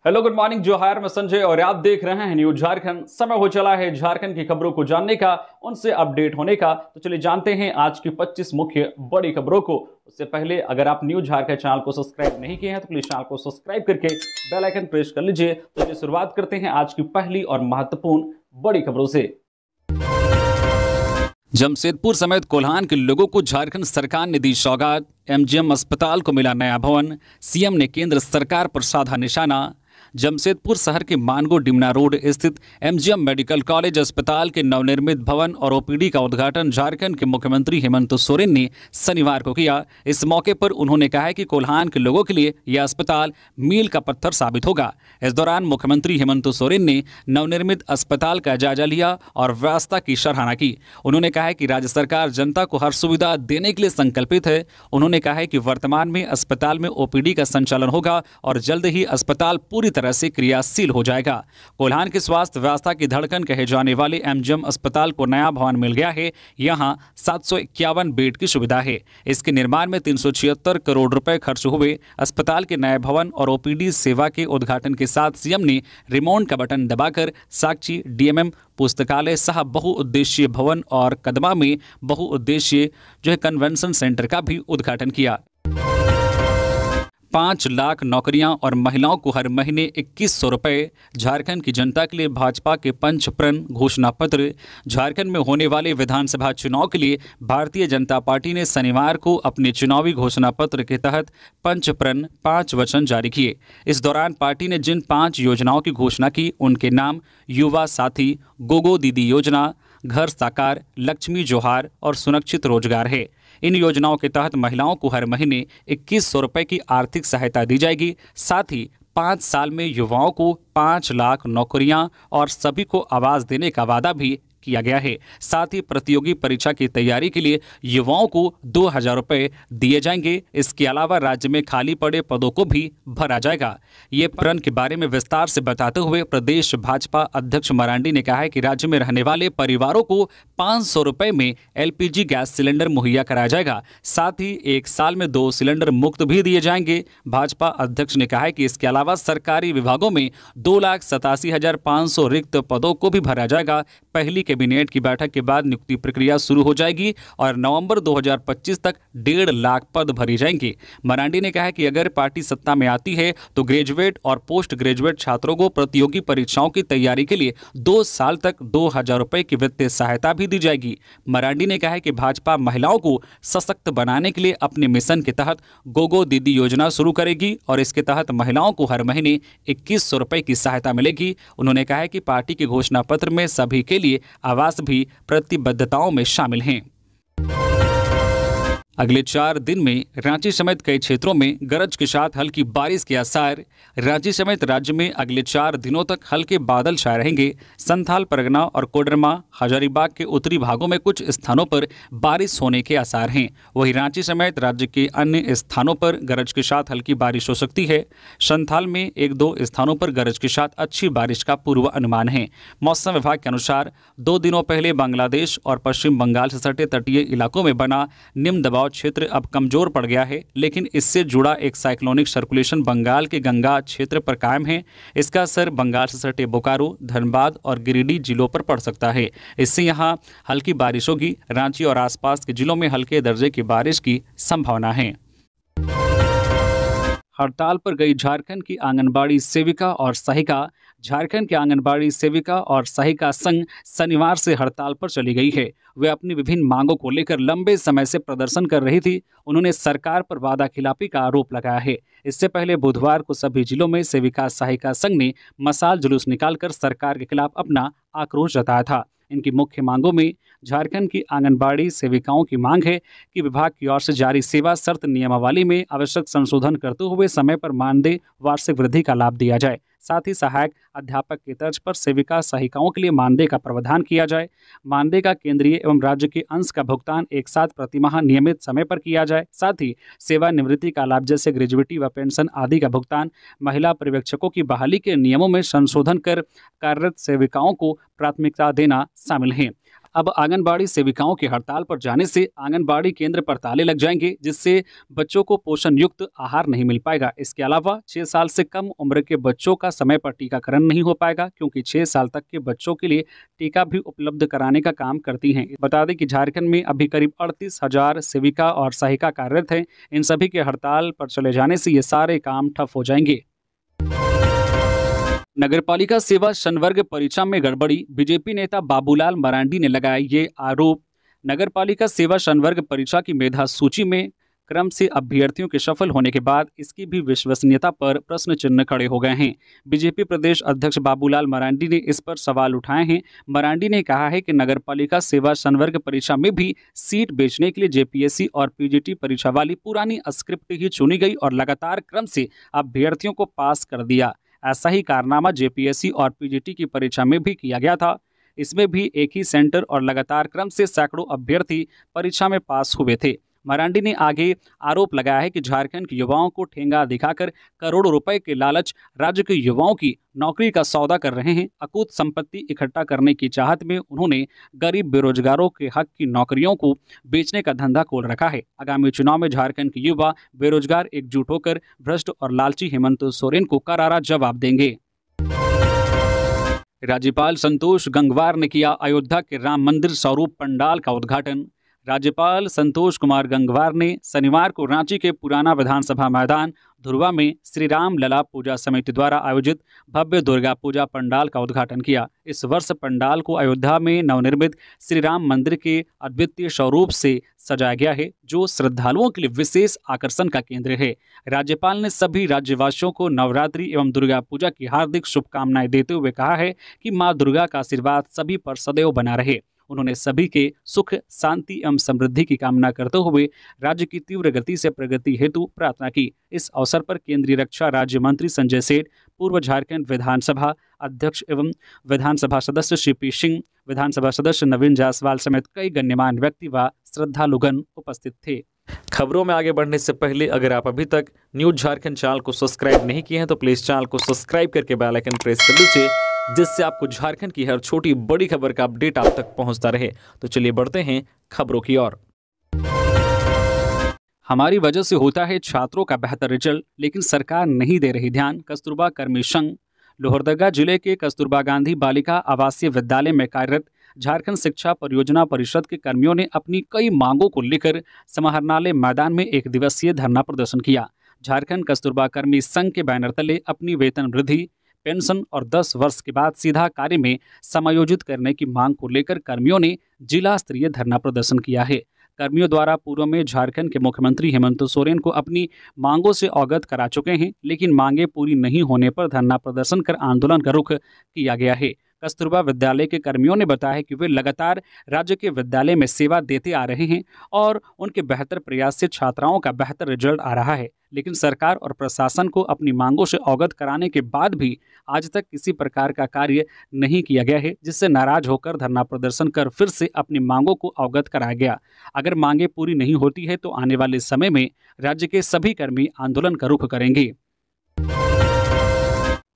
Hello good morning जोहार, मैं संजय और आप देख रहे हैं न्यूज झारखंड। समय हो चला है झारखंड की खबरों को जानने का, उनसे अपडेट होने का। तो चलिए जानते हैं आज की 25 मुख्य बड़ी खबरों को। उससे पहले अगर आप न्यूज झारखंड चैनल को सब्सक्राइब नहीं किए हैं तो प्लीज चैनल को सब्सक्राइब करके बेल आइकन प्रेस कर लीजिए। तो चलिए शुरुआत करते हैं आज की पहली और महत्वपूर्ण बड़ी खबरों से। जमशेदपुर समेत कोल्हान के लोगों को झारखंड सरकार ने दी सौगात। एमजीएम अस्पताल को मिला नया भवन। सीएम ने केंद्र सरकार पर साधा निशाना। जमशेदपुर शहर के मानगो डिमना रोड स्थित एमजीएम मेडिकल कॉलेज अस्पताल के नवनिर्मित भवन और ओपीडी का उद्घाटन झारखंड के मुख्यमंत्री हेमंत सोरेन ने शनिवार को किया। इस मौके पर उन्होंने कहा कि कोल्हान के लोगों के लिए यह अस्पताल मील का पत्थर साबित होगा। इस दौरान मुख्यमंत्री हेमंत सोरेन ने नवनिर्मित अस्पताल का जायजा लिया और व्यवस्था की सराहना की। उन्होंने कहा कि राज्य सरकार जनता को हर सुविधा देने के लिए संकल्पित है। उन्होंने कहा कि वर्तमान में अस्पताल में ओपीडी का संचालन होगा और जल्द ही अस्पताल पूरी तरह से क्रियाशील हो जाएगा। कोल्हान के स्वास्थ्य व्यवस्था की धड़कन कहे जाने वाले एमजीएम अस्पताल को नया भवन मिल गया है। यहां 751 बेड की सुविधा है। इसके निर्माण में 376 करोड़ रुपए खर्च हुए। अस्पताल के नए भवन और ओपीडी सेवा के उद्घाटन के साथ सीएम ने रिमोट का बटन दबाकर साक्षी डीएमएम पुस्तकालय सह बहुउद्देशीय भवन और कदमा में बहुउद्देशीय कन्वेंशन सेंटर का भी उद्घाटन किया। 5 लाख नौकरियां और महिलाओं को हर महीने 2100 रुपये। झारखंड की जनता के लिए भाजपा के पंचप्रण घोषणा पत्र। झारखंड में होने वाले विधानसभा चुनाव के लिए भारतीय जनता पार्टी ने शनिवार को अपने चुनावी घोषणा पत्र के तहत पंचप्रण 5 वचन जारी किए। इस दौरान पार्टी ने जिन 5 योजनाओं की घोषणा की उनके नाम युवा साथी, गोगो दीदी योजना, घर साकार, लक्ष्मी जोहार और सुरक्षित रोजगार है। इन योजनाओं के तहत महिलाओं को हर महीने 2100 रुपये की आर्थिक सहायता दी जाएगी। साथ ही 5 साल में युवाओं को 5 लाख नौकरियां और सभी को आवास देने का वादा भी किया गया है। साथ ही प्रतियोगी परीक्षा की तैयारी के लिए युवाओं को 2000 रुपये दिए जाएंगे। इसके अलावा राज्य में खाली पड़े पदों को भी भरा जाएगा। ये प्रण के बारे में विस्तार से बताते हुए प्रदेश भाजपा अध्यक्ष मरांडी ने कहा है कि राज्य में रहने वाले परिवारों को 500 रुपये में एलपीजी गैस सिलेंडर मुहैया कराया जाएगा। साथ ही 1 साल में 2 सिलेंडर मुफ्त भी दिए जाएंगे। भाजपा अध्यक्ष ने कहा है कि इसके अलावा सरकारी विभागों में 2,87,500 रिक्त पदों को भी भरा जाएगा। पहली कैबिनेट की बैठक के बाद नियुक्ति प्रक्रिया शुरू हो जाएगी और नवंबर 2025 तक 1.5 लाख पद भरे जाएंगे। मरांडी ने कहा कि अगर पार्टी सत्ता में आती है तो ग्रेजुएट और पोस्ट ग्रेजुएट छात्रों को प्रतियोगी परीक्षाओं की तैयारी के लिए 2 साल तक 2000 रुपये की वित्तीय सहायता भी दी जाएगी। मरांडी ने कहा कि भाजपा महिलाओं को सशक्त बनाने के लिए अपने मिशन के तहत गोगो दीदी योजना शुरू करेगी और इसके तहत महिलाओं को हर महीने 2100 रुपये की सहायता मिलेगी। उन्होंने कहा कि पार्टी के घोषणा पत्र में सभी के लिए आवास भी प्रतिबद्धताओं में शामिल हैं। अगले 4 दिन में रांची समेत कई क्षेत्रों में गरज के साथ हल्की बारिश के आसार। रांची समेत राज्य में अगले 4 दिनों तक हल्के बादल छाए रहेंगे। संथाल परगना और कोडरमा, हजारीबाग के उत्तरी भागों में कुछ स्थानों पर बारिश होने के आसार हैं। वहीं रांची समेत राज्य के अन्य स्थानों पर गरज के साथ हल्की बारिश हो सकती है। संथाल में 1-2 स्थानों पर गरज के साथ अच्छी बारिश का पूर्व अनुमान है। मौसम विभाग के अनुसार 2 दिनों पहले बांग्लादेश और पश्चिम बंगाल से सटे तटीय इलाकों में बना निम्न दबाव क्षेत्र अब कमजोर पड़ गया है, लेकिन इससे जुड़ा एक साइक्लोनिक सर्कुलेशन बंगाल के गंगा क्षेत्र पर कायम है। इसका असर बंगाल से सटे बोकारो, धनबाद और गिरिडीह जिलों पर पड़ सकता है। इससे यहां हल्की बारिश होगी। रांची और आसपास के जिलों में हल्के दर्जे की बारिश की संभावना है। हड़ताल पर गई झारखंड की आंगनबाड़ी सेविका और सहायिका। झारखंड के आंगनबाड़ी सेविका और सहायिका संघ शनिवार से हड़ताल पर चली गई है। वे अपनी विभिन्न मांगों को लेकर लंबे समय से प्रदर्शन कर रही थी। उन्होंने सरकार पर वादा खिलाफी का आरोप लगाया है। इससे पहले बुधवार को सभी जिलों में सेविका सहायिका संघ ने मशाल जुलूस निकालकर सरकार के खिलाफ अपना आक्रोश जताया था। इनकी मुख्य मांगों में झारखंड की आंगनबाड़ी सेविकाओं की मांग है कि विभाग की ओर से जारी सेवा शर्त नियमावली में आवश्यक संशोधन करते हुए समय पर मानदेय वार्षिक वृद्धि का लाभ दिया जाए। साथ ही सहायक अध्यापक की तर्ज पर सेविका सहायिकाओं के लिए मानदेय का प्रावधान किया जाए। मानदेय का केंद्रीय एवं राज्य के अंश का भुगतान एक साथ प्रतिमाह नियमित समय पर किया जाए। साथ ही सेवानिवृत्ति का लाभ जैसे ग्रेजुएटी व पेंशन आदि का भुगतान, महिला पर्यवेक्षकों की बहाली के नियमों में संशोधन कर कार्यरत सेविकाओं को प्राथमिकता देना शामिल है। अब आंगनबाड़ी सेविकाओं की हड़ताल पर जाने से आंगनबाड़ी केंद्र पर ताले लग जाएंगे, जिससे बच्चों को पोषण युक्त आहार नहीं मिल पाएगा। इसके अलावा 6 साल से कम उम्र के बच्चों का समय पर टीकाकरण नहीं हो पाएगा, क्योंकि 6 साल तक के बच्चों के लिए टीका भी उपलब्ध कराने का काम करती हैं। बता दें कि झारखंड में अभी करीब 38,000 सेविका और सहायिका कार्यरत हैं। इन सभी के हड़ताल पर चले जाने से ये सारे काम ठप हो जाएंगे। नगरपालिका सेवा संवर्ग परीक्षा में गड़बड़ी, बीजेपी नेता बाबूलाल मरांडी ने लगाया ये आरोप। नगरपालिका सेवा संवर्ग परीक्षा की मेधा सूची में क्रम से अभ्यर्थियों के सफल होने के बाद इसकी भी विश्वसनीयता पर प्रश्न चिन्ह खड़े हो गए हैं। बीजेपी प्रदेश अध्यक्ष बाबूलाल मरांडी ने इस पर सवाल उठाए हैं। मरांडी ने कहा है कि नगरपालिका सेवा संवर्ग परीक्षा में भी सीट बेचने के लिए जेपीएससी और पीजीटी परीक्षा वाली पुरानी स्क्रिप्ट ही चुनी गई और लगातार क्रम से अभ्यर्थियों को पास कर दिया। ऐसा ही कारनामा जेपीएससी और पीजीटी की परीक्षा में भी किया गया था। इसमें भी एक ही सेंटर और लगातार क्रम से सैकड़ों अभ्यर्थी परीक्षा में पास हुए थे। मरांडी ने आगे आरोप लगाया है कि झारखंड के युवाओं को ठेंगा दिखाकर करोड़ों रुपए के लालच राज्य के युवाओं की नौकरी का सौदा कर रहे हैं। अकूत संपत्ति इकट्ठा करने की चाहत में उन्होंने गरीब बेरोजगारों के हक की नौकरियों को बेचने का धंधा खोल रखा है। आगामी चुनाव में झारखंड के युवा बेरोजगार एकजुट होकर भ्रष्ट और लालची हेमंत सोरेन को करारा जवाब देंगे। राज्यपाल संतोष गंगवार ने किया अयोध्या के राम मंदिर स्वरूप पंडाल का उद्घाटन। राज्यपाल संतोष कुमार गंगवार ने शनिवार को रांची के पुराना विधानसभा मैदान धुरवा में श्री राम लला पूजा समिति द्वारा आयोजित भव्य दुर्गा पूजा पंडाल का उद्घाटन किया। इस वर्ष पंडाल को अयोध्या में नवनिर्मित श्री राम मंदिर के अद्वितीय स्वरूप से सजाया गया है, जो श्रद्धालुओं के लिए विशेष आकर्षण का केंद्र है। राज्यपाल ने सभी राज्यवासियों को नवरात्रि एवं दुर्गा पूजा की हार्दिक शुभकामनाएं देते हुए कहा है कि मां दुर्गा का आशीर्वाद सभी पर सदैव बना रहे। उन्होंने सभी के सुख, शांति एवं समृद्धि की कामना करते हुए राज्य की तीव्र गति से प्रगति हेतु प्रार्थना की। इस अवसर पर केंद्रीय रक्षा राज्य मंत्री संजय सेठ, पूर्व झारखंड विधानसभा अध्यक्ष एवं विधानसभा सदस्य सीपी सिंह, विधानसभा सदस्य नवीन जायसवाल समेत कई गण्यमान्य व्यक्ति व श्रद्धालुगण उपस्थित थे। खबरों में आगे बढ़ने से पहले अगर आप अभी तक न्यूज झारखंड चैनल को सब्सक्राइब नहीं किए हैं तो प्लीज़ चैनल को सब्सक्राइब करके बेल आइकन प्रेस कर दीजिए, जिससे आपको झारखंड की हर छोटी बड़ी खबर का अपडेट आप तक पहुंचता रहे। तो चलिए बढ़ते हैं खबरों की ओर। हमारी वजह से होता है छात्रों का बेहतर रिजल्ट, लेकिन सरकार नहीं दे रही ध्यान। कस्तूरबा कर्मी संघ। लोहरदगा जिले के कस्तूरबा गांधी बालिका आवासीय विद्यालय में कार्यरत झारखंड शिक्षा परियोजना परिषद के कर्मियों ने अपनी कई मांगों को लेकर समाहरणालय मैदान में एक दिवसीय धरना प्रदर्शन किया। झारखंड कस्तूरबा कर्मी संघ के बैनर तले अपनी वेतन वृद्धि, पेंशन और 10 वर्ष के बाद सीधा कार्य में समायोजित करने की मांग को लेकर कर्मियों ने जिला स्तरीय धरना प्रदर्शन किया है। कर्मियों द्वारा पूर्व में झारखंड के मुख्यमंत्री हेमंत सोरेन को अपनी मांगों से अवगत करा चुके हैं, लेकिन मांगे पूरी नहीं होने पर धरना प्रदर्शन कर आंदोलन का रुख किया गया है। कस्तूरबा विद्यालय के कर्मियों ने बताया कि वे लगातार राज्य के विद्यालय में सेवा देते आ रहे हैं और उनके बेहतर प्रयास से छात्राओं का बेहतर रिजल्ट आ रहा है, लेकिन सरकार और प्रशासन को अपनी मांगों से अवगत कराने के बाद भी आज तक किसी प्रकार का कार्य नहीं किया गया है, जिससे नाराज होकर धरना प्रदर्शन कर फिर से अपनी मांगों को अवगत कराया गया। अगर मांगे पूरी नहीं होती है तो आने वाले समय में राज्य के सभी कर्मी आंदोलन का रुख करेंगे।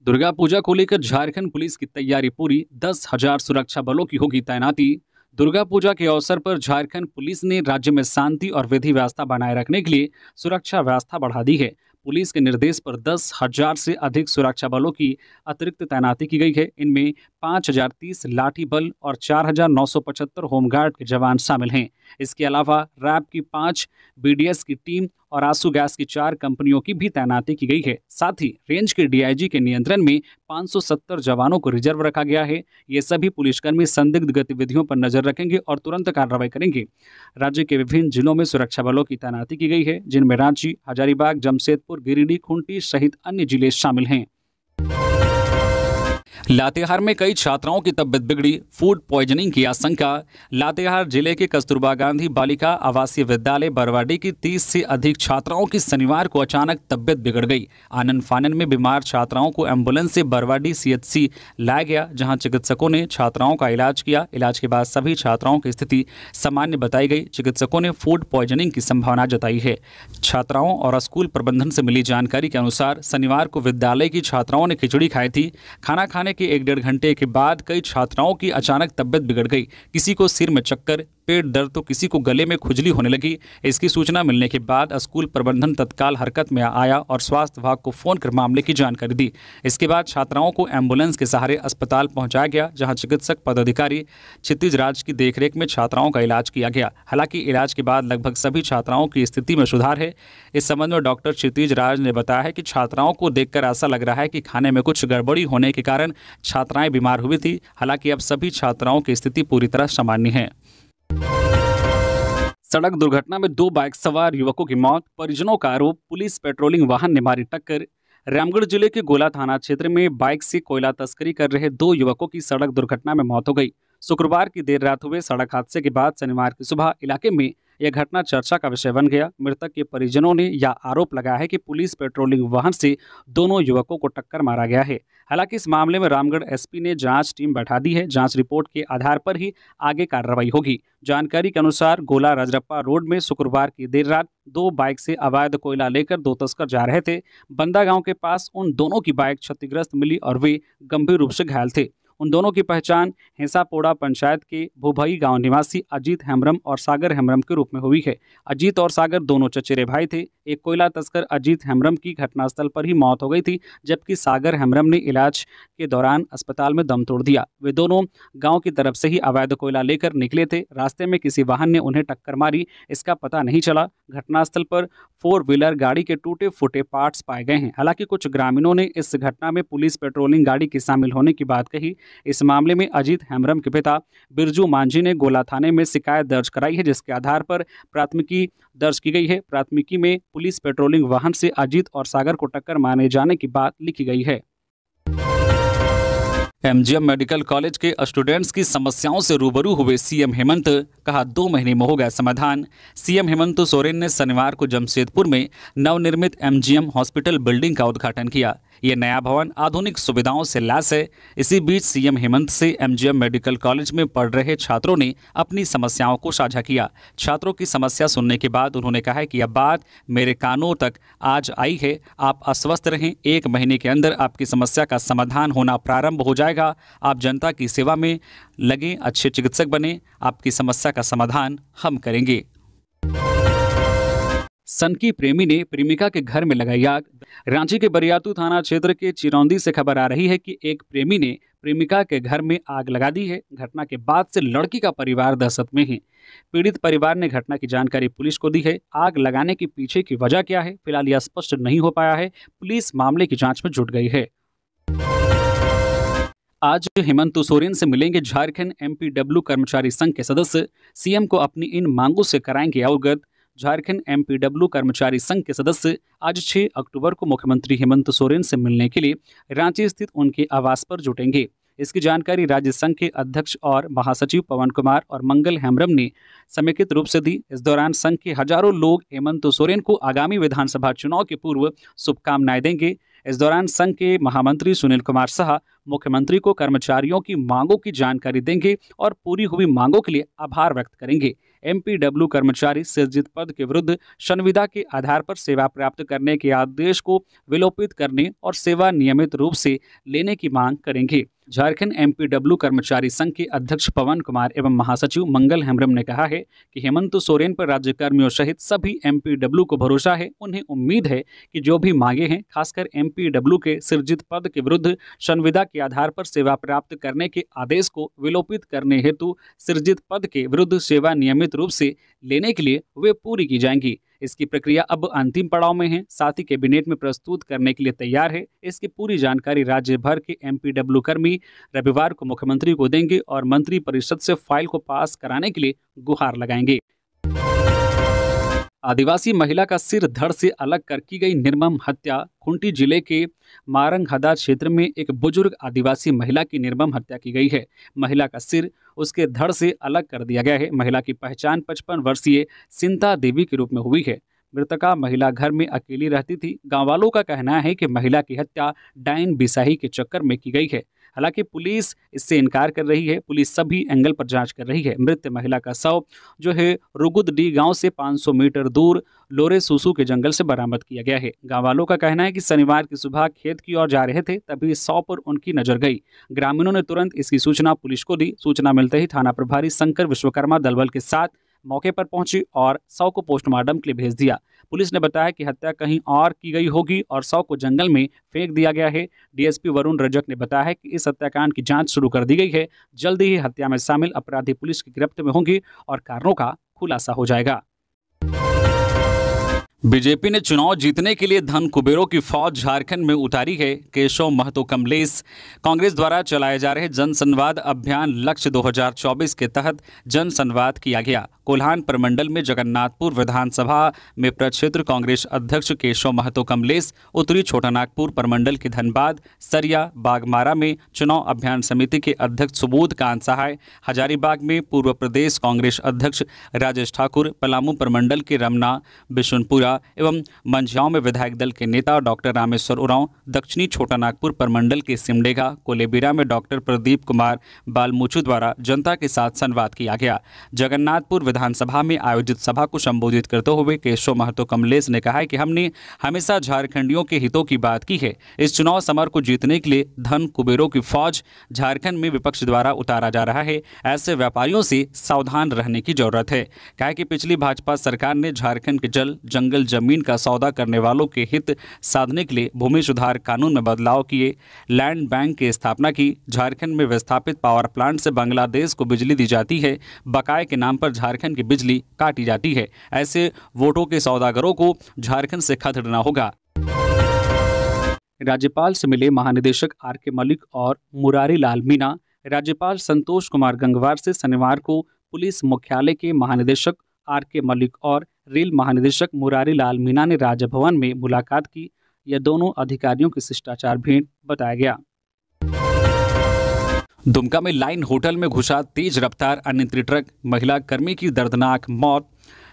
दुर्गा पूजा को लेकर झारखंड पुलिस की तैयारी पूरी, 10,000 सुरक्षा बलों की होगी तैनाती। दुर्गा पूजा के अवसर पर झारखंड पुलिस ने राज्य में शांति और विधि व्यवस्था बनाए रखने के लिए सुरक्षा व्यवस्था बढ़ा दी है। पुलिस के निर्देश पर 10,000 से अधिक सुरक्षा बलों की अतिरिक्त तैनाती की गई है। इनमें 5,030 लाठी बल और 4,975 होमगार्ड के जवान शामिल हैं। इसके अलावा रैब की 5 बीडीएस की टीम और आंसू गैस की 4 कंपनियों की भी तैनाती की गई है। साथ ही रेंज के डीआईजी के नियंत्रण में 570 जवानों को रिजर्व रखा गया है। ये सभी पुलिसकर्मी संदिग्ध गतिविधियों पर नजर रखेंगे और तुरंत कार्रवाई करेंगे। राज्य के विभिन्न जिलों में सुरक्षा बलों की तैनाती की गई है, जिनमें रांची, हजारीबाग, जमशेदपुर, गिरिडीह, खूंटी सहित अन्य जिले शामिल हैं। लातेहार में कई छात्राओं की तबीयत बिगड़ी, फूड पॉइजनिंग की आशंका। लातेहार जिले के कस्तूरबा गांधी बालिका आवासीय विद्यालय बरवाडी की 30 से अधिक छात्राओं की शनिवार को अचानक तबीयत बिगड़ गई। आनन फानन में बीमार छात्राओं को एम्बुलेंस से बरवाडी सीएचसी लाया गया, जहां चिकित्सकों ने छात्राओं का इलाज किया। इलाज के बाद सभी छात्राओं की स्थिति सामान्य बताई गई। चिकित्सकों ने फूड पॉइजनिंग की संभावना जताई है। छात्राओं और स्कूल प्रबंधन से मिली जानकारी के अनुसार शनिवार को विद्यालय की छात्राओं ने खिचड़ी खाई थी। खाना खाने कि 1-1.5 घंटे के बाद कई छात्राओं की अचानक तबीयत बिगड़ गई। किसी को सिर में चक्कर, पेट दर्द तो किसी को गले में खुजली होने लगी। इसकी सूचना मिलने के बाद स्कूल प्रबंधन तत्काल हरकत में आया और स्वास्थ्य विभाग को फोन कर मामले की जानकारी दी। इसके बाद छात्राओं को एम्बुलेंस के सहारे अस्पताल पहुंचाया गया, जहां चिकित्सक पदाधिकारी क्षितिज राज की देखरेख में छात्राओं का इलाज किया गया। हालांकि इलाज के बाद लगभग सभी छात्राओं की स्थिति में सुधार है। इस संबंध में डॉक्टर क्षितिज राज ने बताया है कि छात्राओं को देखकर ऐसा लग रहा है कि खाने में कुछ गड़बड़ी होने के कारण छात्राएं बीमार हुई थी। हालांकि अब सभी छात्राओं की स्थिति पूरी तरह सामान्य है। सड़क दुर्घटना में 2 बाइक सवार युवकों की मौत, परिजनों का आरोप पुलिस पेट्रोलिंग वाहन ने मारी टक्कर। रामगढ़ जिले के गोला थाना क्षेत्र में बाइक से कोयला तस्करी कर रहे 2 युवकों की सड़क दुर्घटना में मौत हो गई। शुक्रवार की देर रात हुए सड़क हादसे के बाद शनिवार की सुबह इलाके में यह घटना चर्चा का विषय बन गया। मृतक के परिजनों ने यह आरोप लगाया है कि पुलिस पेट्रोलिंग वाहन से दोनों युवकों को टक्कर मारा गया है। हालांकि इस मामले में रामगढ़ एसपी ने जांच टीम बैठा दी है। जांच रिपोर्ट के आधार पर ही आगे कार्रवाई होगी। जानकारी के अनुसार गोला राजरप्पा रोड में शुक्रवार की देर रात 2 बाइक से अवैध कोयला लेकर 2 तस्कर जा रहे थे। बंदा गांव के पास उन दोनों की बाइक क्षतिग्रस्त मिली और वे गंभीर रूप से घायल थे। उन दोनों की पहचान हेंसापोड़ा पंचायत के भूभई गांव निवासी अजीत हेम्ब्रम और सागर हेम्ब्रम के रूप में हुई है। अजीत और सागर दोनों चचेरे भाई थे। एक कोयला तस्कर अजीत हेम्ब्रम की घटनास्थल पर ही मौत हो गई थी, जबकि सागर हेम्ब्रम ने इलाज के दौरान अस्पताल में दम तोड़ दिया। वे दोनों गांव की तरफ से ही अवैध कोयला लेकर निकले थे। रास्ते में किसी वाहन ने उन्हें टक्कर मारी, इसका पता नहीं चला। घटनास्थल पर 4 व्हीलर गाड़ी के टूटे फूटे पार्ट्स पाए गए हैं। हालांकि कुछ ग्रामीणों ने इस घटना में पुलिस पेट्रोलिंग गाड़ी के शामिल होने की बात कही। इस मामले में अजीत हेम्ब्रम के पिता बिरजू मांझी ने गोला थाने में शिकायत दर्ज कराई है, जिसके आधार पर प्राथमिकी दर्ज की गई है। प्राथमिकी में पुलिस पेट्रोलिंग वाहन से अजीत और सागर को टक्कर मारे जाने की बात लिखी गई है। एमजीएम मेडिकल कॉलेज के स्टूडेंट्स की समस्याओं से रूबरू हुए सीएम हेमंत, कहा 2 महीने में हो गया समाधान। सीएम हेमंत सोरेन ने शनिवार को जमशेदपुर में नवनिर्मित एमजीएम हॉस्पिटल बिल्डिंग का उद्घाटन किया। यह नया भवन आधुनिक सुविधाओं से लैस है। इसी बीच सीएम हेमंत से एमजीएम मेडिकल कॉलेज में पढ़ रहे छात्रों ने अपनी समस्याओं को साझा किया। छात्रों की समस्या सुनने के बाद उन्होंने कहा कि यह बात मेरे कानों तक आज आई है। आप अस्वस्थ रहें, 1 महीने के अंदर आपकी समस्या का समाधान होना प्रारंभ हो जाएगा। आप जनता की सेवा में लगे, अच्छे चिकित्सक बने, आपकी समस्या का समाधान हम करेंगे। सनकी प्रेमी ने प्रेमिका के घर में लगाई आग। रांची के बरियातू थाना क्षेत्र के चिरौंदी से खबर आ रही है कि एक प्रेमी ने प्रेमिका के घर में आग लगा दी है। घटना के बाद से लड़की का परिवार दहशत में है। पीड़ित परिवार ने घटना की जानकारी पुलिस को दी है। आग लगाने के पीछे की वजह क्या है, फिलहाल यह स्पष्ट नहीं हो पाया है। पुलिस मामले की जांच में जुट गई है। आज हेमंत सोरेन से मिलेंगे झारखंड एमपीडब्ल्यू कर्मचारी संघ के सदस्य। सीएम को अपनी इन मांगों से कराएंगे अवगत। झारखंड एमपीडब्ल्यू कर्मचारी संघ के सदस्य आज 6 अक्टूबर को मुख्यमंत्री हेमंत सोरेन से मिलने के लिए रांची स्थित उनके आवास पर जुटेंगे। इसकी जानकारी राज्य संघ के अध्यक्ष और महासचिव पवन कुमार और मंगल हेम्ब्रम ने समेकित रूप से दी। इस दौरान संघ के हजारों लोग हेमंत सोरेन को आगामी विधानसभा चुनाव के पूर्व शुभकामनाएं देंगे। इस दौरान संघ के महामंत्री सुनील कुमार शाह मुख्यमंत्री को कर्मचारियों की मांगों की जानकारी देंगे और पूरी हुई मांगों के लिए आभार व्यक्त करेंगे। एमपीडब्ल्यू कर्मचारी सृजित पद के विरुद्ध संविदा के आधार पर सेवा प्राप्त करने के आदेश को विलोपित करने और सेवा नियमित रूप से लेने की मांग करेंगे। झारखंड एमपीडब्ल्यू कर्मचारी संघ के अध्यक्ष पवन कुमार एवं महासचिव मंगल हेम्ब्रम ने कहा है कि हेमंत सोरेन पर राज्य कर्मियों सहित सभी एमपीडब्ल्यू को भरोसा है। उन्हें उम्मीद है कि जो भी मांगे हैं, खासकर एमपीडब्ल्यू के सृजित पद के विरुद्ध संविदा के आधार पर सेवा प्राप्त करने के आदेश को विलोपित करने हेतु सृजित पद के विरुद्ध सेवा नियमित रूप से लेने के लिए वे पूरी की जाएंगी। इसकी प्रक्रिया अब अंतिम पड़ाव में है, साथ ही कैबिनेट में प्रस्तुत करने के लिए तैयार है। इसकी पूरी जानकारी राज्य भर के एमपीडब्ल्यू कर्मी रविवार को मुख्यमंत्री को देंगे और मंत्री परिषद से फाइल को पास कराने के लिए गुहार लगाएंगे। आदिवासी महिला का सिर धड़ से अलग कर की गई निर्मम हत्या। खूंटी जिले के मारंगहदा क्षेत्र में एक बुजुर्ग आदिवासी महिला की निर्मम हत्या की गई है। महिला का सिर उसके धड़ से अलग कर दिया गया है। महिला की पहचान 55 वर्षीय सिंता देवी के रूप में हुई है। मृतका महिला घर में अकेली रहती थी। गांव वालों का कहना है कि महिला की हत्या डायन बिसाही के चक्कर में की गई है। हालांकि पुलिस इससे इनकार कर रही है। पुलिस सभी एंगल पर जांच कर रही है। मृत महिला का शव जो है रुगुदडी गांव से 500 मीटर दूर लोरे सुसु के जंगल से बरामद किया गया है। गांव वालों का कहना है कि शनिवार की सुबह खेत की ओर जा रहे थे, तभी शव पर उनकी नजर गई। ग्रामीणों ने तुरंत इसकी सूचना पुलिस को दी। सूचना मिलते ही थाना प्रभारी शंकर विश्वकर्मा दलबल के साथ मौके पर पहुंची और शव को पोस्टमार्टम के लिए भेज दिया। पुलिस ने बताया कि हत्या कहीं और की गई होगी और शव को जंगल में फेंक दिया गया है। डीएसपी वरुण रजक ने बताया है कि इस हत्याकांड की जांच शुरू कर दी गई है। जल्द ही हत्या में शामिल अपराधी पुलिस की गिरफ्त में होंगे और कारणों का खुलासा हो जाएगा। बीजेपी ने चुनाव जीतने के लिए धन कुबेरों की फौज झारखंड में उतारी है। केशव महतो कमलेश कांग्रेस द्वारा चलाए जा रहे जन संवाद अभियान लक्ष्य 2024 के तहत जन संवाद किया गया। कोल्हान प्रमंडल में जगन्नाथपुर विधानसभा में प्रक्षेत्र कांग्रेस अध्यक्ष केशव महतो कमलेश, उत्तरी छोटानागपुर प्रमंडल के धनबाद, सरिया, बागमारा में चुनाव अभियान समिति के अध्यक्ष सुबोध कांत सहाय, हजारीबाग में पूर्व प्रदेश कांग्रेस अध्यक्ष राजेश ठाकुर, पलामू प्रमंडल के रमना, बिशुनपुरा एवं मंझियाओं में विधायक दल के नेता डॉक्टर रामेश्वर उरांव, दक्षिणी छोटानागपुर प्रमंडल के सिमडेगा, कोलेबिरा में डॉक्टर प्रदीप कुमार बालमुचु द्वारा जनता के साथ संवाद किया गया। जगन्नाथपुर विधानसभा में आयोजित सभा को संबोधित करते हुए केशव महतो कमलेश ने कहा है कि हमने हमेशा झारखंडियों के हितों की बात की है। इस चुनाव समर को जीतने के लिए धन कुबेरों की फौज झारखंड में विपक्ष द्वारा उतारा जा रहा है। ऐसे व्यापारियों से सावधान रहने की जरूरत है। कहा कि पिछली भाजपा सरकार ने झारखंड के जल, जंगल, जमीन का सौदा करने वालों के हित साधने के लिए भूमि सुधार कानून में बदलाव किए, लैंड बैंक की स्थापना की। झारखंड में विस्थापित पावर प्लांट से बांग्लादेश को बिजली दी जाती है। बकाये के नाम पर झारखंड की बिजली काटी जाती है। ऐसे वोटों के सौदागरों को झारखंड से खदेड़ना होगा। राज्यपाल से मिले महानिदेशक आर.के. मलिक और मुरारी लाल मीणा। राज्यपाल संतोष कुमार गंगवार से शनिवार को पुलिस मुख्यालय के महानिदेशक आर.के. मलिक और रेल महानिदेशक मुरारी लाल मीणा ने राजभवन में मुलाकात की। यह दोनों अधिकारियों की शिष्टाचार भेंट बताया गया। दुमका में लाइन होटल में घुसा तेज रफ्तार अनियंत्रित ट्रक, महिला कर्मी की दर्दनाक मौत।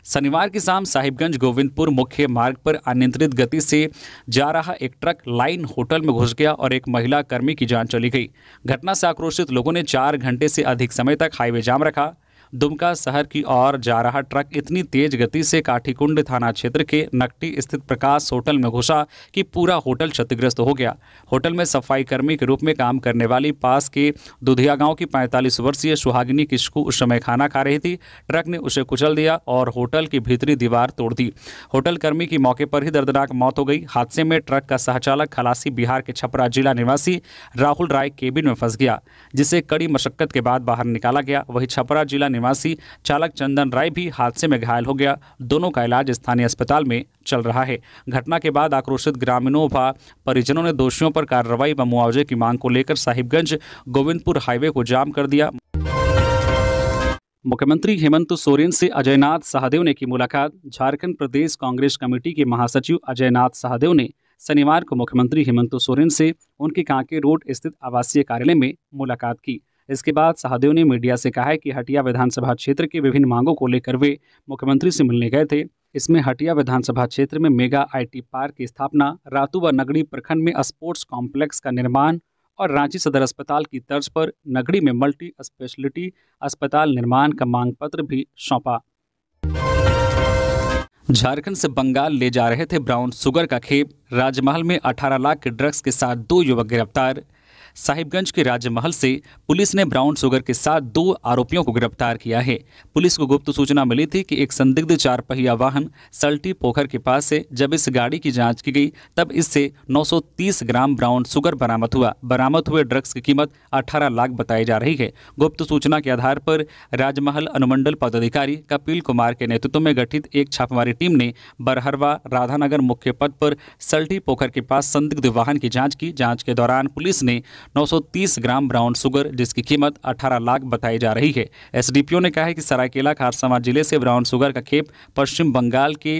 शनिवार की शाम साहिबगंज गोविंदपुर मुख्य मार्ग पर अनियंत्रित गति से जा रहा एक ट्रक लाइन होटल में घुस गया और एक महिला कर्मी की जान चली गई। घटना से आक्रोशित लोगों ने 4 घंटे से अधिक समय तक हाईवे जाम रखा। दुमका शहर की ओर जा रहा ट्रक इतनी तेज गति से काठीकुंड थाना क्षेत्र के नकटी स्थित प्रकाश होटल में घुसा कि पूरा होटल क्षतिग्रस्त हो गया। होटल में सफाई कर्मी के रूप में काम करने वाली पास के दुधिया गांव की 45 वर्षीय सुहागिनी किस्कू उस समय खाना खा रही थी। ट्रक ने उसे कुचल दिया और होटल की भीतरी दीवार तोड़ दी। होटल कर्मी की मौके पर ही दर्दनाक मौत हो गई। हादसे में ट्रक का सहचालक खलासी बिहार के छपरा जिला निवासी राहुल राय केबिन में फंस गया, जिसे कड़ी मशक्कत के बाद बाहर निकाला गया। वहीं छपरा जिला निवासी चालक चंदन राय भी हादसे में घायल हो गया। दोनों का इलाज स्थानीय अस्पताल में चल रहा है। घटना के बाद आक्रोशित ग्रामीणों व परिजनों ने दोषियों पर कार्रवाई व मुआवजे की मांग को लेकर साहिबगंज गोविंदपुर हाईवे को जाम कर दिया। मुख्यमंत्री हेमंत सोरेन से अजयनाथ सहदेव ने की मुलाकात। झारखंड प्रदेश कांग्रेस कमेटी के महासचिव अजयनाथ सहदेव ने शनिवार को मुख्यमंत्री हेमंत सोरेन से उनके कांके रोड स्थित आवासीय कार्यालय में मुलाकात की। इसके बाद सहदेव ने मीडिया से कहा है कि हटिया विधानसभा क्षेत्र के विभिन्न मांगों को लेकर वे मुख्यमंत्री से मिलने गए थे। इसमें हटिया विधानसभा क्षेत्र में मेगा आईटी पार्क की स्थापना, रातू व नगड़ी प्रखंड में स्पोर्ट्स कॉम्प्लेक्स का निर्माण और रांची सदर अस्पताल की तर्ज पर नगड़ी में मल्टी स्पेशलिटी अस्पताल निर्माण का मांग पत्र भी सौंपा। झारखंड से बंगाल ले जा रहे थे ब्राउन शुगर का खेप। राजमहल में 18 लाख के ड्रग्स के साथ 2 युवक गिरफ्तार। साहिबगंज के राजमहल से पुलिस ने ब्राउन शुगर के साथ 2 आरोपियों को गिरफ्तार किया है। पुलिस को गुप्त सूचना मिली थी कि एक संदिग्ध 4 पहिया वाहन सल्टी पोखर के पास से जब इस गाड़ी की जांच की गई तब इससे 930 ग्राम ब्राउन शुगर बरामद हुआ। बरामद हुए ड्रग्स की कीमत 18 लाख बताई जा रही है। गुप्त सूचना के आधार पर राजमहल अनुमंडल पदाधिकारी कपिल कुमार के नेतृत्व में गठित एक छापेमारी टीम ने बरहरवा राधानगर मुख्य पथ पर सल्टी पोखर के पास संदिग्ध वाहन की जाँच की। जाँच के दौरान पुलिस ने 930 ग्राम ब्राउन शुगर जिसकी कीमत 18 लाख बताई जा रही है। एसडीपीओ ने कहा है कि सरायकेला खारसावां जिले से ब्राउन शुगर का खेप पश्चिम बंगाल के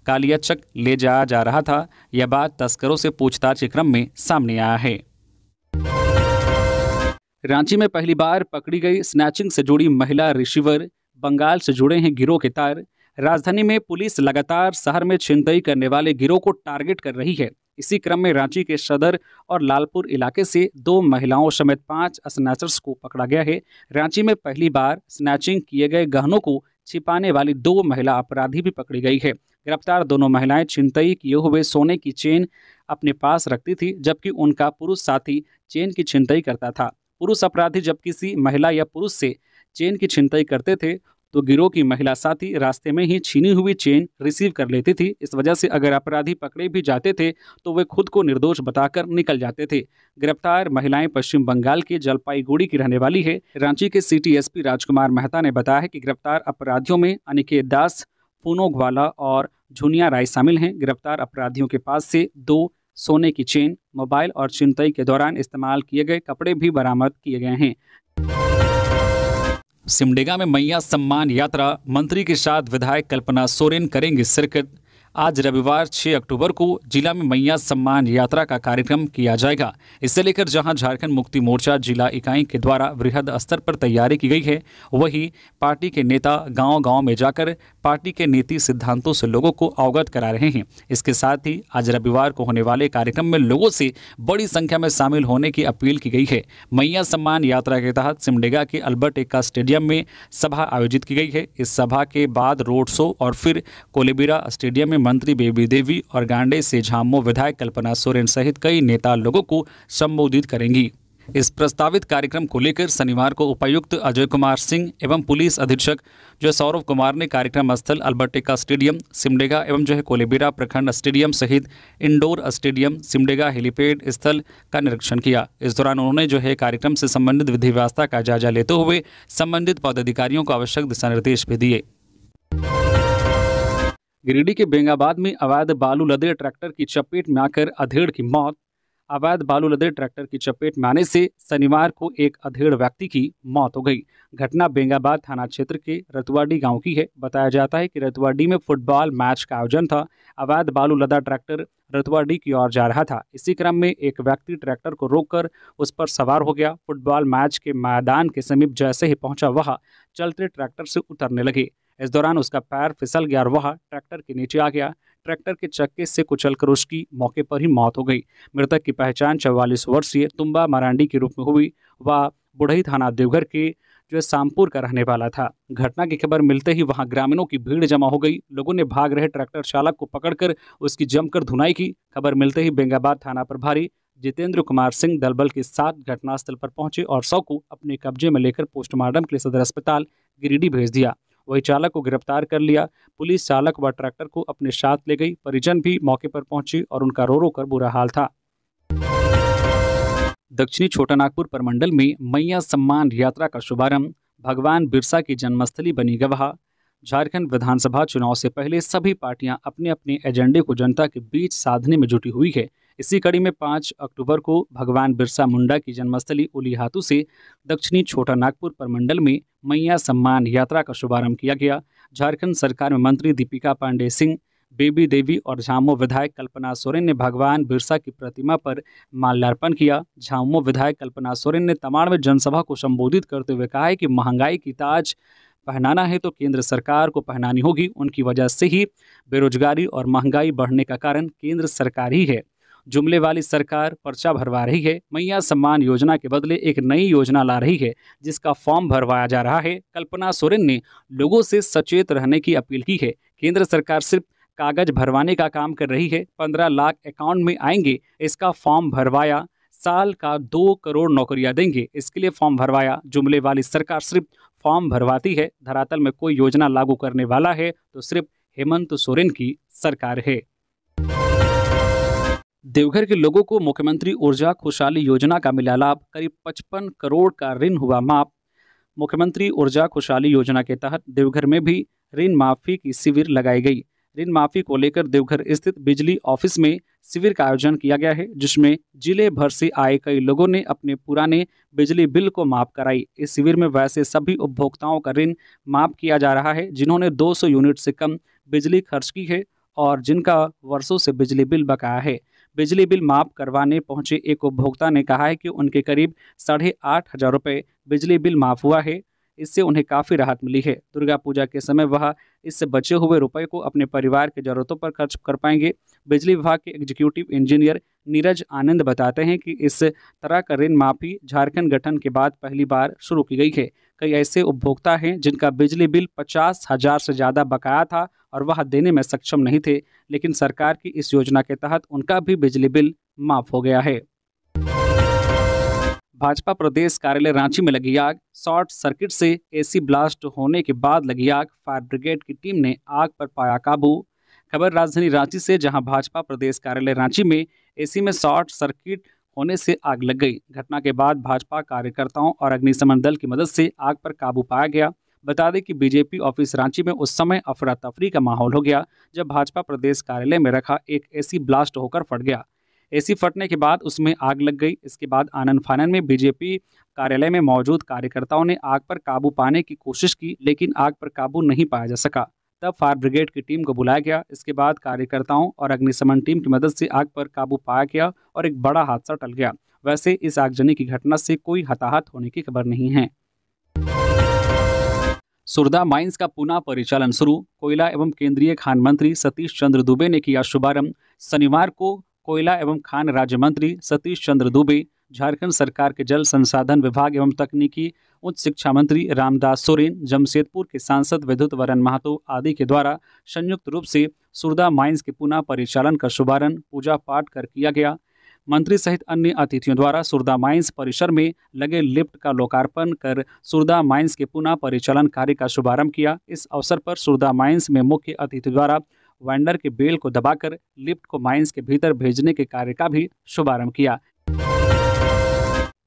कालियाचक ले जाया जा रहा था। यह बात तस्करों से पूछताछ के क्रम में सामने आया है। रांची में पहली बार पकड़ी गई स्नैचिंग से जुड़ी महिला रिसीवर। बंगाल से जुड़े हैं गिरोह के तार। राजधानी में पुलिस लगातार शहर में छिनतई करने वाले गिरोह को टारगेट कर रही है। इसी क्रम में रांची के सदर और लालपुर इलाके से 2 महिलाओं समेत 5 स्नैचर्स को पकड़ा गया है। रांची में पहली बार स्नैचिंग किए गए गहनों को छिपाने वाली 2 महिला अपराधी भी पकड़ी गई है। गिरफ्तार दोनों महिलाएं छिनतई किए हुए सोने की चेन अपने पास रखती थी, जबकि उनका पुरुष साथी चेन की छिनतई करता था। पुरुष अपराधी जब किसी महिला या पुरुष से चेन की छिनतई करते थे तो गिरोह की महिला साथी रास्ते में ही छीनी हुई चेन रिसीव कर लेती थी। इस वजह से अगर अपराधी पकड़े भी जाते थे तो वे खुद को निर्दोष बताकर निकल जाते थे। गिरफ्तार महिलाएं पश्चिम बंगाल के जलपाईगुड़ी की रहने वाली है। रांची के सिटी एसपी राजकुमार मेहता ने बताया है कि गिरफ्तार अपराधियों में अनिकेत दास, पूनोगवाला और झुनिया राय शामिल हैं। गिरफ्तार अपराधियों के पास से 2 सोने की चेन, मोबाइल और छिनतई के दौरान इस्तेमाल किए गए कपड़े भी बरामद किए गए हैं। सिमडेगा में मैया सम्मान यात्रा, मंत्री के साथ विधायक कल्पना सोरेन करेंगे शिरकत। आज रविवार 6 अक्टूबर को जिला में मैया सम्मान यात्रा का कार्यक्रम किया जाएगा। इसे लेकर जहां झारखंड मुक्ति मोर्चा जिला इकाई के द्वारा वृहद स्तर पर तैयारी की गई है, वहीं पार्टी के नेता गांव-गांव में जाकर पार्टी के नीति सिद्धांतों से लोगों को अवगत करा रहे हैं। इसके साथ ही आज रविवार को होने वाले कार्यक्रम में लोगों से बड़ी संख्या में शामिल होने की अपील की गई है। मैया सम्मान यात्रा के तहत सिमडेगा के अल्बर्ट एक्का स्टेडियम में सभा आयोजित की गई है। इस सभा के बाद रोड शो और फिर कोलेबिरा स्टेडियम में मंत्री बेबी देवी और गांडे से झामुमो विधायक कल्पना सोरेन सहित कई नेता लोगों को संबोधित करेंगी। इस प्रस्तावित कार्यक्रम को लेकर शनिवार को उपायुक्त अजय कुमार सिंह एवं पुलिस अधीक्षक सौरभ कुमार ने कार्यक्रम स्थल अल्बर्ट एक्का स्टेडियम सिमडेगा एवं कोलेबिरा प्रखंड स्टेडियम सहित इंडोर स्टेडियम सिमडेगा हेलीपैड स्थल का निरीक्षण किया। इस दौरान उन्होंने कार्यक्रम से संबंधित विधि व्यवस्था का जायजा लेते हुए संबंधित पदाधिकारियों को आवश्यक दिशा निर्देश भी दिए। गिरिडीह के बेंगाबाद में अवैध बालू लदे ट्रैक्टर की चपेट में आकर अधेड़ की मौत। अवैध बालू लदे ट्रैक्टर की चपेट में आने से शनिवार को एक अधेड़ व्यक्ति की मौत हो गई। घटना बेंगाबाद थाना क्षेत्र के रतुवाडी गांव की है। बताया जाता है कि रतुवाडी में फुटबॉल मैच का आयोजन था। अवैध बालू लदा ट्रैक्टर रतुवाडी की ओर जा रहा था। इसी क्रम में एक व्यक्ति ट्रैक्टर को रोककर उस पर सवार हो गया। फुटबॉल मैच के मैदान के समीप जैसे ही पहुंचा वह चलते ट्रैक्टर से उतरने लगे। इस दौरान उसका पैर फिसल गया और वह ट्रैक्टर के नीचे आ गया। ट्रैक्टर के चक्के से कुचलकर उसकी मौके पर ही मौत हो गई। मृतक की पहचान 44 वर्षीय तुम्बा मरांडी के रूप में हुई। वह बुढ़ई थाना देवघर के सामपुर का रहने वाला था। घटना की खबर मिलते ही वहां ग्रामीणों की भीड़ जमा हो गई। लोगों ने भाग रहे ट्रैक्टर चालक को पकड़कर उसकी जमकर धुनाई की। खबर मिलते ही बेंगाबाद थाना प्रभारी जितेंद्र कुमार सिंह दलबल के साथ घटनास्थल पर पहुंचे और शव को अपने कब्जे में लेकर पोस्टमार्टम के लिए सदर अस्पताल गिरिडीह भेज दिया। वही चालक को गिरफ्तार कर लिया। पुलिस चालक व ट्रैक्टर को अपने साथ ले गई। परिजन भी मौके पर पहुंचे और उनका रो रो कर बुरा हाल था। दक्षिणी छोटानागपुर प्रमंडल में मैया सम्मान यात्रा का शुभारंभ। भगवान बिरसा की जन्मस्थली बनी गवाह। झारखंड विधानसभा चुनाव से पहले सभी पार्टियां अपने अपने एजेंडे को जनता के बीच साधने में जुटी हुई है। इसी कड़ी में 5 अक्टूबर को भगवान बिरसा मुंडा की जन्मस्थली उलीहातू से दक्षिणी छोटानागपुर प्रमंडल में मैया सम्मान यात्रा का शुभारंभ किया गया। झारखंड सरकार में मंत्री दीपिका पांडे सिंह, बेबी देवी और झामुमो विधायक कल्पना सोरेन ने भगवान बिरसा की प्रतिमा पर माल्यार्पण किया। झामुमो विधायक कल्पना सोरेन ने तमाड़ में जनसभा को संबोधित करते हुए कहा है कि महंगाई की ताज पहनाना है तो केंद्र सरकार को पहनानी होगी। उनकी वजह से ही बेरोजगारी और महंगाई बढ़ने का कारण केंद्र सरकार ही है। जुमले वाली सरकार पर्चा भरवा रही है। मैया सम्मान योजना के बदले एक नई योजना ला रही है जिसका फॉर्म भरवाया जा रहा है। कल्पना सोरेन ने लोगों से सचेत रहने की अपील की है। केंद्र सरकार सिर्फ कागज भरवाने का काम कर रही है। 15 लाख अकाउंट में आएंगे, इसका फॉर्म भरवाया। साल का 2 करोड़ नौकरियां देंगे, इसके लिए फॉर्म भरवाया। जुमले वाली सरकार सिर्फ फॉर्म भरवाती है। धरातल में कोई योजना लागू करने वाला है तो सिर्फ हेमंत सोरेन की सरकार है। देवघर के लोगों को मुख्यमंत्री ऊर्जा खुशहाली योजना का मिला लाभ। करीब 55 करोड़ का ऋण हुआ माफ। मुख्यमंत्री ऊर्जा खुशहाली योजना के तहत देवघर में भी ऋण माफी की शिविर लगाई गई। ऋण माफी को लेकर देवघर स्थित बिजली ऑफिस में शिविर का आयोजन किया गया है, जिसमें जिले भर से आए कई लोगों ने अपने पुराने बिजली बिल को माफ कराई। इस शिविर में वैसे सभी उपभोक्ताओं का ऋण माफ किया जा रहा है जिन्होंने 200 यूनिट से कम बिजली खर्च की है और जिनका वर्षों से बिजली बिल बकाया है। बिजली बिल माफ करवाने पहुंचे एक उपभोक्ता ने कहा है कि उनके करीब 8,500 रुपये बिजली बिल माफ हुआ है। इससे उन्हें काफ़ी राहत मिली है। दुर्गा पूजा के समय वह इससे बचे हुए रुपए को अपने परिवार की ज़रूरतों पर खर्च कर पाएंगे। बिजली विभाग के एग्जीक्यूटिव इंजीनियर नीरज आनंद बताते हैं कि इस तरह का ऋण माफी झारखंड गठन के बाद पहली बार शुरू की गई है। कई ऐसे उपभोक्ता हैं जिनका बिजली बिल 50,000 से ज़्यादा बकाया था और वह देने में सक्षम नहीं थे, लेकिन सरकार की इस योजना के तहत उनका भी बिजली बिल माफ हो गया है। भाजपा प्रदेश कार्यालय रांची में लगी आग, शॉर्ट सर्किट से एसी ब्लास्ट होने के बाद लगी आग, फायर ब्रिगेड की टीम ने आग पर पाया काबू। खबर राजधानी रांची से, जहां भाजपा प्रदेश कार्यालय रांची में एसी में शॉर्ट सर्किट होने से आग लग गई। घटना के बाद भाजपा कार्यकर्ताओं और अग्निशमन दल की मदद से आग पर काबू पाया गया। बता दें कि बीजेपी ऑफिस रांची में उस समय अफरा तफरी का माहौल हो गया जब भाजपा प्रदेश कार्यालय में रखा एक एसी ब्लास्ट होकर फट गया। एसी फटने के बाद उसमें आग लग गई। इसके बाद आनन फानन में बीजेपी कार्यालय में मौजूद कार्यकर्ताओं ने आग पर काबू पाने की कोशिश की, लेकिन आग पर काबू नहीं पाया जा सका। तब फायर ब्रिगेड की टीम को बुलाया गया। इसके बाद कार्यकर्ताओं और अग्निशमन टीम की मदद से आग पर काबू पाया गया और एक बड़ा हादसा टल गया। वैसे इस आगजनी की घटना से कोई हताहत होने की खबर नहीं है। सुरदा माइंस का पुनः परिचालन शुरू, कोयला एवं केंद्रीय खान मंत्री सतीश चंद्र दुबे ने किया शुभारंभ। शनिवार को कोयला एवं खान राज्य मंत्री सतीश चंद्र दुबे, झारखंड सरकार के जल संसाधन विभाग एवं तकनीकी उच्च शिक्षा मंत्री रामदास सोरेन, जमशेदपुर के सांसद विद्युत वरण महतो आदि के द्वारा संयुक्त रूप से सुरदा माइंस के पुनः परिचालन का शुभारंभ पूजा पाठ कर किया गया। मंत्री सहित अन्य अतिथियों द्वारा सुरदा माइंस परिसर में लगे लिफ्ट का लोकार्पण कर सुरदा माइंस के पुनः परिचालन कार्य का शुभारंभ किया। इस अवसर पर सुरदा माइंस में मुख्य अतिथि द्वारा वेंडर के बेल को दबाकर लिफ्ट को माइंस के भीतर भेजने के कार्य का भी शुभारंभ किया।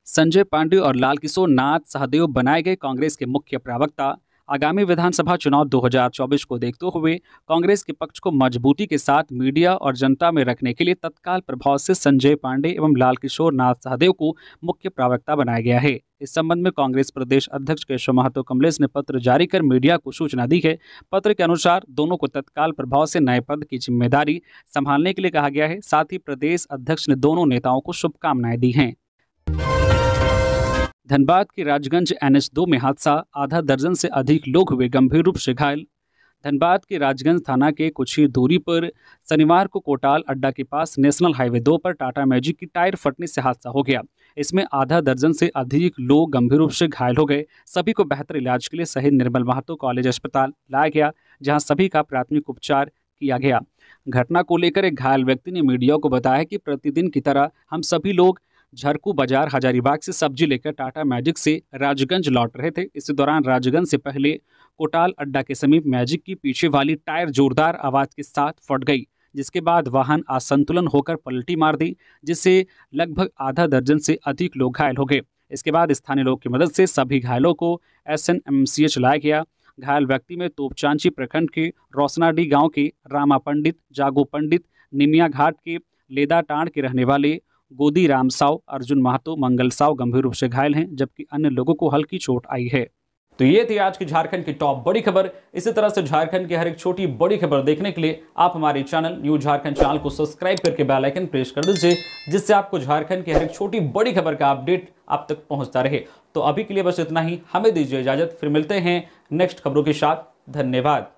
संजय पांडे और लालकिशोर नाथ सहदेव बनाए गए कांग्रेस के मुख्य प्रवक्ता। आगामी विधानसभा चुनाव 2024 को देखते हुए कांग्रेस के पक्ष को मजबूती के साथ मीडिया और जनता में रखने के लिए तत्काल प्रभाव से संजय पांडे एवं लालकिशोर नाथ सहदेव को मुख्य प्रवक्ता बनाया गया है। इस संबंध में कांग्रेस प्रदेश अध्यक्ष केशव महतो कमलेश ने पत्र जारी कर मीडिया को सूचना दी है। पत्र के अनुसार दोनों को तत्काल प्रभाव से नए पद की जिम्मेदारी संभालने के लिए कहा गया है। साथ ही प्रदेश अध्यक्ष ने दोनों नेताओं को शुभकामनाएं दी हैं। धनबाद के राजगंज NH2 में हादसा, आधा दर्जन से अधिक लोग हुए गंभीर रूप से घायल। धनबाद के राजगंज थाना के कुछ ही दूरी पर शनिवार को कोटाल अड्डा के पास नेशनल हाईवे 2 पर टाटा मैजिक की टायर फटने से हादसा हो गया। इसमें आधा दर्जन से अधिक लोग गंभीर रूप से घायल हो गए। सभी को बेहतर इलाज के लिए शहीद निर्मल महतो कॉलेज अस्पताल लाया गया, जहां सभी का प्राथमिक उपचार किया गया। घटना को लेकर एक घायल व्यक्ति ने मीडिया को बताया कि प्रतिदिन की तरह हम सभी लोग झरकू बाजार हजारीबाग से सब्जी लेकर टाटा मैजिक से राजगंज लौट रहे थे। इस दौरान राजगंज से पहले कोटाल अड्डा के समीप मैजिक की पीछे वाली टायर जोरदार आवाज़ के साथ फट गई, जिसके बाद वाहन असंतुलन होकर पलटी मार दी, जिससे लगभग आधा दर्जन से अधिक लोग घायल हो गए। इसके बाद स्थानीय लोग की मदद से सभी घायलों को SNMCH लाया गया। घायल व्यक्ति में तोपचांची प्रखंड के रोसनाडी गाँव के रामा पंडित, जागो पंडित, निमिया घाट के लेदाटांड के रहने वाले गोदी राम साव, अर्जुन महतो, मंगल साव गंभीर रूप से घायल हैं, जबकि अन्य लोगों को हल्की चोट आई है। तो ये थी आज की झारखंड की टॉप बड़ी खबर। इसी तरह से झारखंड की हर एक छोटी बड़ी खबर देखने के लिए आप हमारे चैनल न्यू झारखंड चैनल को सब्सक्राइब करके बेल आइकन प्रेस कर दीजिए, जिससे आपको झारखंड की हर एक छोटी बड़ी खबर का अपडेट आप तक पहुंचता रहे। तो अभी के लिए बस इतना ही, हमें दीजिए इजाजत, फिर मिलते हैं नेक्स्ट खबरों के साथ। धन्यवाद।